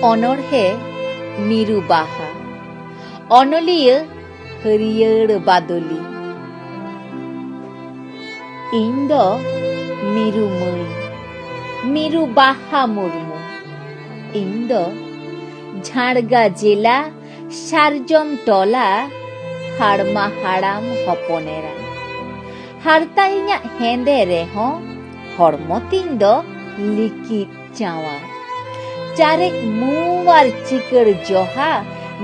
अनोढ़े मिरु बाहा अनलिया हरियर बादली ᱤᱧ ᱫᱚ ᱢᱤᱨᱩ ᱢᱟᱹᱭ ᱢᱤᱨᱩ ᱵᱟᱦᱟ ᱢᱩᱨᱢᱩ ᱤᱧ ᱫᱚ ঝাড়ᱜা জেলা সারজম টলা হাড়মা হাড়াম হপনেরা হারতা ইᱧᱟᱹᱜ হেᱸᱫᱮ ᱨᱮᱦᱚᱸ ᱦᱚᱲᱢᱚ ᱛᱤᱧ ᱫᱚ ᱞᱤᱠᱤᱫ ᱪᱟᱣᱟᱨ ᱪᱟᱨᱮᱡ ᱢᱩᱣᱟᱨ ᱪᱤᱠᱟᱹᱲ ᱡᱚᱦᱟ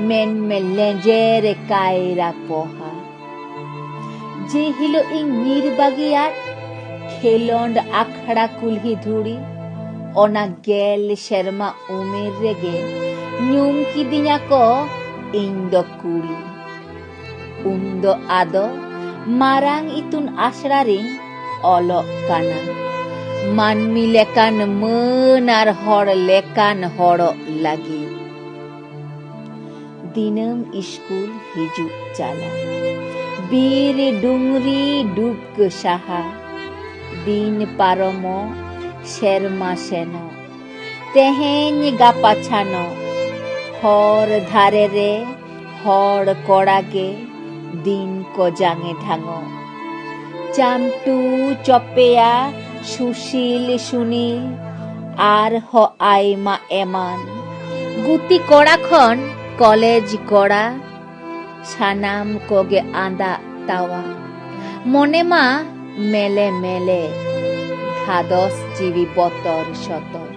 ᱢᱮᱱᱢᱮ ᱞᱮᱸᱡᱮᱨ ᱠᱟᱭᱨᱟ ᱯᱚᱦᱟ जे हिलो ᱤᱧ ᱧᱤᱨ ᱵᱟᱹᱜᱤᱭᱟᱫ ᱠᱷᱮᱞᱳᱸᱰ ᱟᱠᱷᱲᱟ ᱠᱩᱞᱦᱤ ᱫᱷᱩᱲᱤ ᱚᱱᱟ 10 ᱥᱮᱨᱢᱟ ᱩᱢᱮᱨ ᱨᱮᱜᱮ ᱧᱩᱢ ᱠᱤᱫᱤᱧᱟ ᱠᱚ ᱤᱧ ᱫᱚ ᱠᱩᱲᱤ ᱩᱱ ᱫᱚ ᱟᱫᱚ ᱢᱟᱨᱟᱝ ᱤᱛᱩᱱ ᱟᱥᱲᱟ ᱨᱤᱧ ᱚᱞᱚᱜ ᱠᱟᱱᱟ ᱢᱟᱹᱱᱢᱤ ᱞᱮᱠᱟᱱ ᱢᱟᱹᱱ ᱟᱨ ᱦᱚᱲ ᱞᱮᱠᱟᱱ ᱦᱚᱲᱚᱜ ᱞᱟᱹᱜᱤᱫ ᱫᱤᱱᱟᱹᱢ ᱤᱥᱠᱩᱞ ᱦᱤᱡᱩᱜ ᱪᱟᱞᱟᱜ बीर डुंगरी डूबक साहा दिन पारमो शेरमा सेनो तेहेन गापा छानो हर धारे रे हर कोड़ागे दिन को जांगे ढांगो चामटू चपेया सुशील सुनील आर हो आयमा एमान गुती कोड़ा खन कॉलेज कोड़ा सानाम कोगे आंदा तावा मने मा मेले मेले धादस जीवी बतर सतर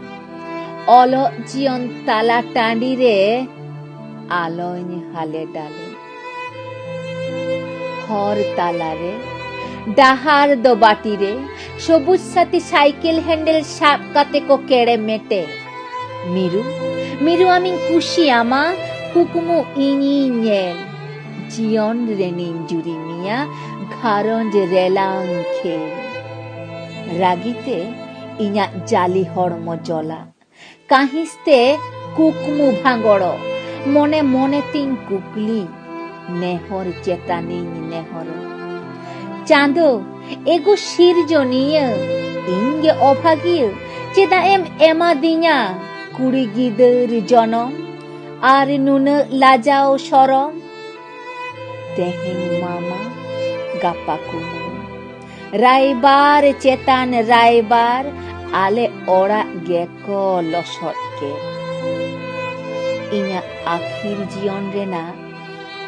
अलो जीवन ताला टांडी रे आलोन हाले डाले हर ताला रे डाहार दो बाटी रे सबुज साथी साइकिल हैंडल साप काते को केड़े मेटे मिरु मिरु आमिन कुशी आमा कुकुमु इनी नेल जीवन रेनिन जुरिमिया घारंज रेलांग खेल रागीते इन्या जाली हड़मो जला काहिस्ते कुकमु भांगड़ो मने मने तीन कुकली नेहर चेतानिन नेहर चांदो एगो सिरजनिया इंगे अभागिय चेदा एमा दिया कुड़ी गिदर जनम आर नुन लाजाओ शरम तेहेन मामा गापा कुमु रायबार चेतान रायबार आले ओड़ा गेको लसट के इन्या आखिर जीवन रेना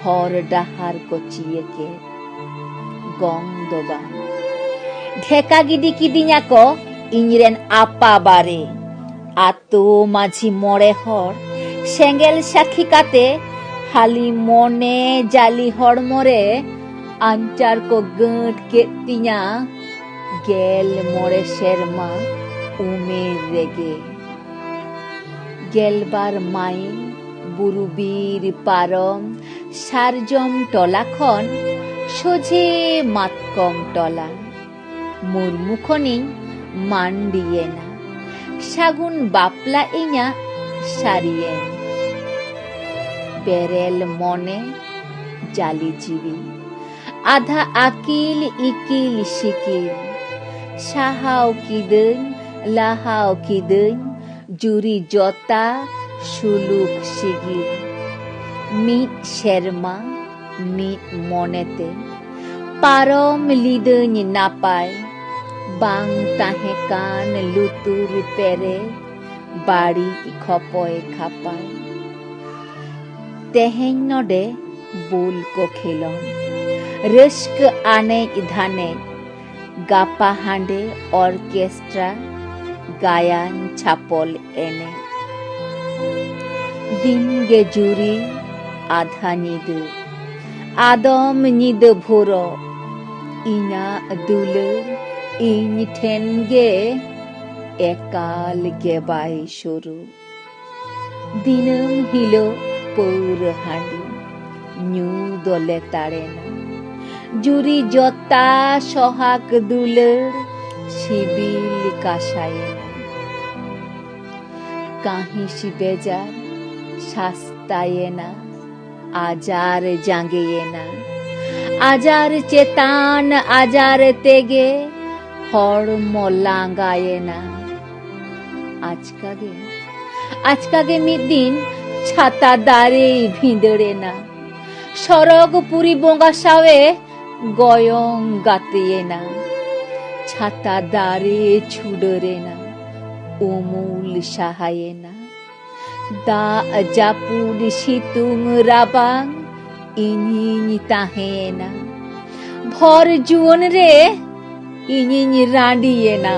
हर डाहार को चिए के गंग दोबा ढेका गिदी किदिन्या को इनरेन आपा बारे आतो माझी मोड़े हर सेंगेल साखी काते हाली मोने जाली हड़मोरे अंचार को गंट के तिया गेल मोड़े शेरमा उमेर रेगे गेल बार माइल बुरुबीर पारम सारजम टला खन सोझे मातकम टला मुरमुखनी मांडियेना सागुन बापला इन्या सारियेन बेरेल मने जाली जीवी आधा आकिल इकिल शिकिल साहाव किदन लाहाव किदन जुरी जोता सुलुक सिगिल मीत शेरमा मीत मनेते पारम लिदन नापाय बांग ताहे कान लुतुर पेरे बाड़ी खपोय खापाय तेहेन नोडे बुल को खेलोन रस्क आने धाने गापा हांडे ऑर्केस्ट्रा गायन छापल एने दिन गे जुरी आधा नीद आदम नीद भोरो इना दुलर इन ठेन गे एकाल गे बाई शुरू दिनम हिलो पौर हांडी न्यू दोले ताड़ेना जुरी जोता सोहाग दुलर शिबिल काशायेना काहीं शिबेजार शास्तायेना आजार जांगेयेना आजार चेतान आजार तेगे हड़मो लांगायेना আজকাগে মিদ দিন ছাতা দারে ভিঁদড়ে না সরগ পুরি বঙ্গা সাওয়ে গয়ং গাতিয়ে না ছাতা দারে ছুডরে না উমুল সাহায়ে না দা জাপুর সিতুং রাবাং ইনি তাহে না ভর জুয়ন রে ইনি রাঁডিয়ে না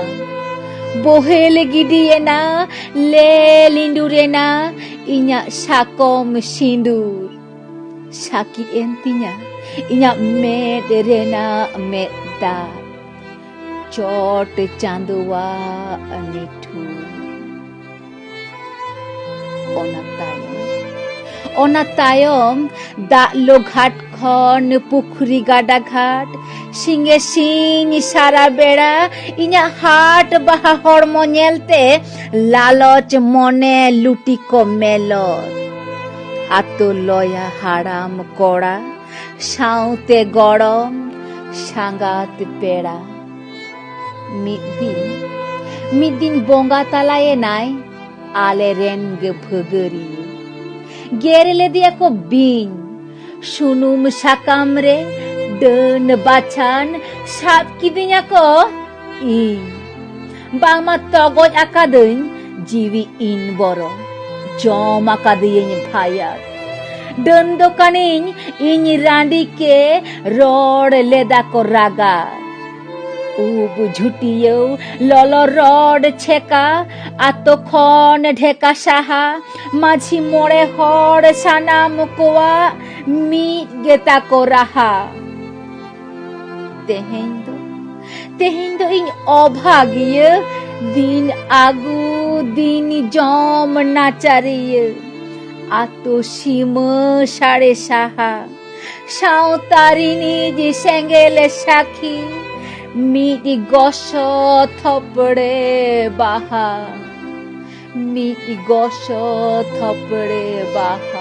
बोहेल गिडिए ना ले लिंडुरे ना इnya sakom sindur sakit entinya inya med rena medda chot chandua anitu ona tayom da lo ghat khon pukhri gada ghat সিংহে Singh সারা বেড়া ইনা হাট বাহা হড়মো নেলতে লালচ মনে লুটি কমেল আতো লয়া হারাম কড়া সাউতে গরম সাঙ্গাত পেড়া মিদিন বঙ্গা তালায়ে নাই আলে রেনগ ভগরি গেরলে দিয়া কো বিন সুনুম সাকাম রে Dan bacan sab kidinya ko in bang ma togoj akadun jiwi in boro jom akadiyen bhayat dan dokanin in randi ke rod leda ko raga ub ঝুটিয়েও লল রড ছেকা আতক্ষণ ঢেকা সাহা মাঝি মোড়ে হড় সানাম কোয়া মিট গেতা কো রাহা তেহেন দো ইন অভাগিয়ে দিন আগু দিন জম নাচারিয়ে আতো সীম সাড়ে সাহা সাঁওতারিনী যে সেঙ্গেলে সাক্ষী মিটি গস থপড়ে বাহা মিটি গস থপড়ে বাহা